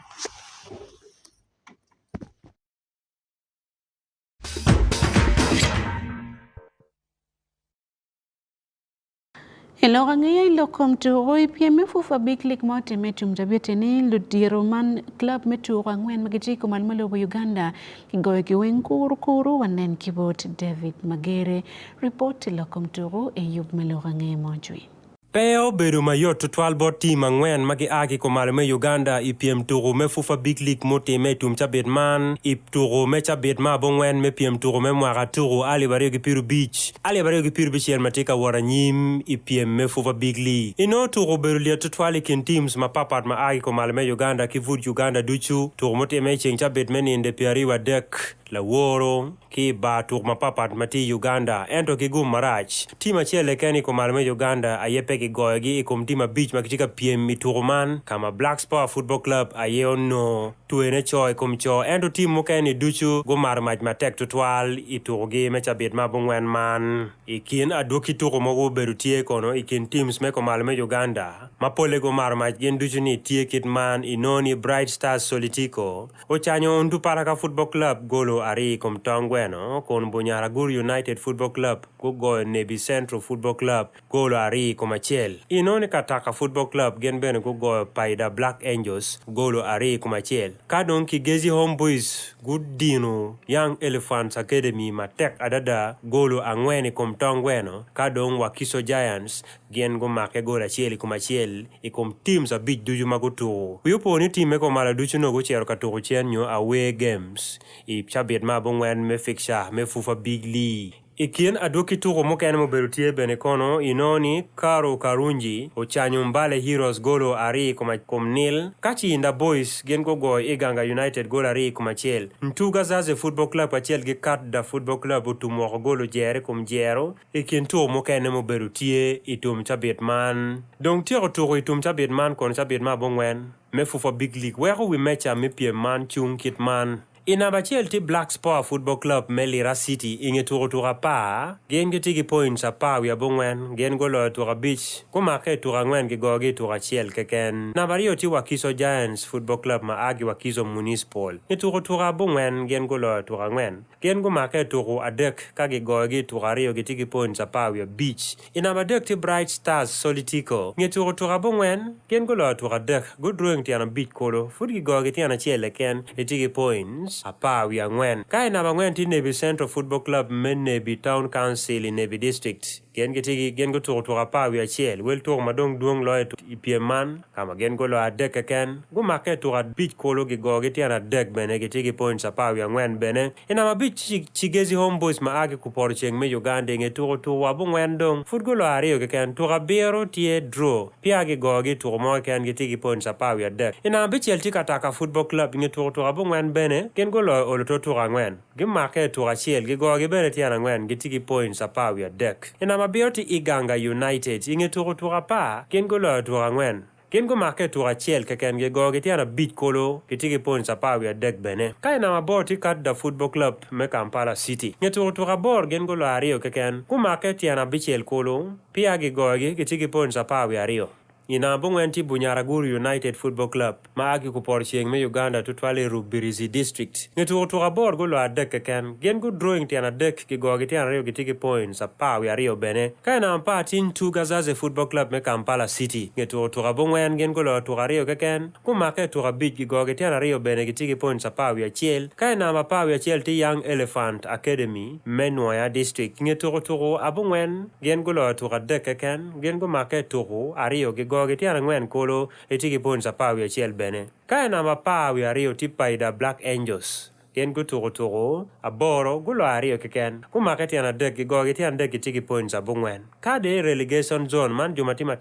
Hello ng'eya ilokom to pia mefufa big league mote metum tabeteni ludiro man club metu angwen magitiko man malobo Uganda kigoyo kiwen kuru wanen kibot David Magere report ilokom to Eyub Melo ng'eya monjui. Peo bedo mayot to 12 bot team angwen magi aki ko malme Uganda ipiem turo me fufa big league mote me tum chabet man ip turo me chabet ma bongwen me piem turo me mwaka turo ali bare gi piru beach ali bare gi piru bichiel matika waranyim ipiem me fufa big league ino turo bedo lia to 12 kin teams ma papat ma aki ko malme Uganda kivut Uganda duchu turo mote me cheng chabet me ninde piariwa dek la woro ki ba tur mapapat mati Uganda ento ki gum marach tima chele keni ko malme Uganda ayepe ki goyogi ikum tima beach makitika piem mituruman kama Black Spur Football Club ayeo no tuene choy kum cho ento tim mukeni duchu gumar mach matek tutwal iturugi mecha bit mabungwen man ikin aduki turu mogu berutie kono ikin teams meko malme Uganda mapole gumar mach gen duchu ni tie kit man inoni Bright Stars Solitico ochanyo undu paraka Football Club golo ari kom tongweno kon Bunyaragur United Football Club go Nebi Central Football Club golo ari kom achiel inoni Kataka Football Club gen bene go Paida Black Angels golo ari kom achiel kadon Kigezi Homeboys good dino Young Elephants Academy matek adada golo angweni kom tongweno kadon Wakiso Giants gen go make golo achiel kom achiel ikom teams a big duju magutu yupo ni time ko mala duchu no go chero katoko chenyo away games i chabet ma bongwen me fiksha me fufa big league Ikien adoki tuko moken mo berutie bene kono inoni Karo Karunji ochanyo Mbale Heroes golo ari kom nil kachi inda boys gen go Iganga United golo ari kom achiel Ntuga Zaze Football Club achiel gi Katda Football Club utumo golo jere kom jero ikien tuko moken mo berutie itum chabet man dong tiro tuko itum chabet man kon chabet ma bongwen me fufa big league wero we mecha me pie man chung kit man Inabachiel ti Black Spur Football Club Melira City inge tura pa gen gitigi points a pa wia bongwen gen golo tura beach kumake tura ngwen gi gogi tura chiel keken nabario ti Wakiso Giants Football Club ma agi Wakiso Municipal ni tura bongwen gen golo tura ngwen gen gumake turu adek kagi gogi tura rio gitigi points a pa wia beach inabadek ti Bright Stars Solitico nge tura bongwen gen golo tura dek good drawing ti ana beach kolo fugi gogi ti ana chiel ken itigi points apa wi angwen kai na bangwen ti Nebi Central Football Club men Nebi Town Council in Nebi District gen go to pa wi achiel wel to madong duong lo ipieman kama gen go lo adek ken go make to bich kolo gi go gitiana dek bene gitigi points pa wi angwen bene ina ma bich chigezi homeboys ma age ku por cheng me Uganda nge to wabu ngwen dong futgo lo ario ken to biro tie draw pia gi go gi to mo ken gitigi points pa wi adek ina bich el tikataka football club nge to wabu ngwen bene gen go lo olo to angwen gi make to achiel gi go gi bene tiana ngwen gitigi points pa wi adek ina ma biro ti Iganga United inge to pa gen go lo to angwen gen go make to achiel ken ge go gitiana bit kolo gitigi points pa wi adek bene kai na maboti kat da football club me Kampala City nge to bor gen go lo ario ken ku make tiana bichel kolo pia ge go gitigi points pa wi ario ina bungwenti Bunyaragur United Football Club ma agi ku porchieng me Uganda tutwale Rubirizi District ngetu to bor go lo adek ken gen go drawing tiana dek ki go gitiana rio gitigi points pa wi ario bene kai na patin tu Gazaze Football Club me Kampala City ngetu to bungwen gen go lo to ario ken ku make to bit ki go gitiana rio bene gitigi points pa wi achiel kai na pa wi achiel ti Young Elephant Academy Menwaya District ngetu to abungwen gen go lo to adek ken gen go make to ario gi go gitiana ngwen kolo etigi points pa wi achiel bene kai na pa wi ario tipaida Black Angels gen go to aboro gulo ario ken kuma ketiana dek gi go gitiana dek tigi points abungwen kade relegation zone man jumatika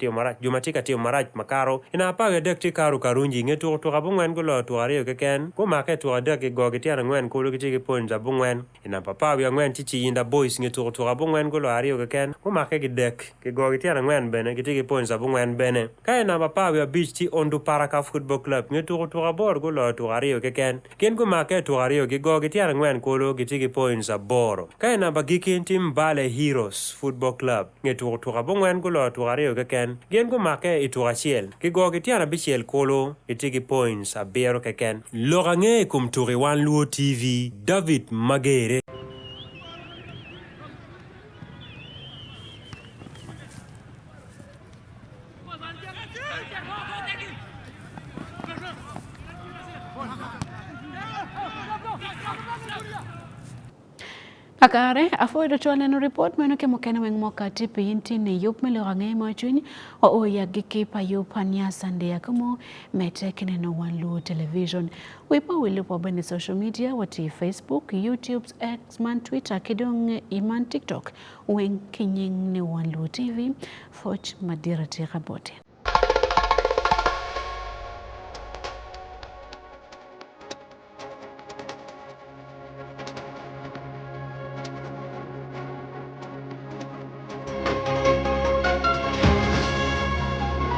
tio marach makaro ina pa wi dek tikaru karunji ngeto to abungwen gulo to ario ken kuma keto dek gi go gitiana ngwen kolo tigi points abungwen ina pa wi ngwen tichi inda boys ngeto to abungwen gulo ario ken kuma ke dek gi go gitiana ngwen bene gitigi points abungwen bene kai na pa wi beach ti Ondu Paraka Football Club ngeto to abor gulo to ario ken gen kuma keto ario gi go gitiana ngwen kolo gitigi points aboro kai na bagikin team Bale Heroes Football Club ngeto to abungwen gulo to ario ken gen go make itu achiel gi go gitiana bichiel kolo gitigi points abero ken lorange kum turi Wan Luo TV David Magere. Akare afoido chole no report meno ke mokene weng mokati pinti ne yup melo range mo chuni o ya giki pa yupania sande Akumu mete kene no Wan Luo television wipo wilipo bene social media wati Facebook, YouTube, X man Twitter kidong iman TikTok weng kinying ne Wan Luo TV Foch Madira Tirabote.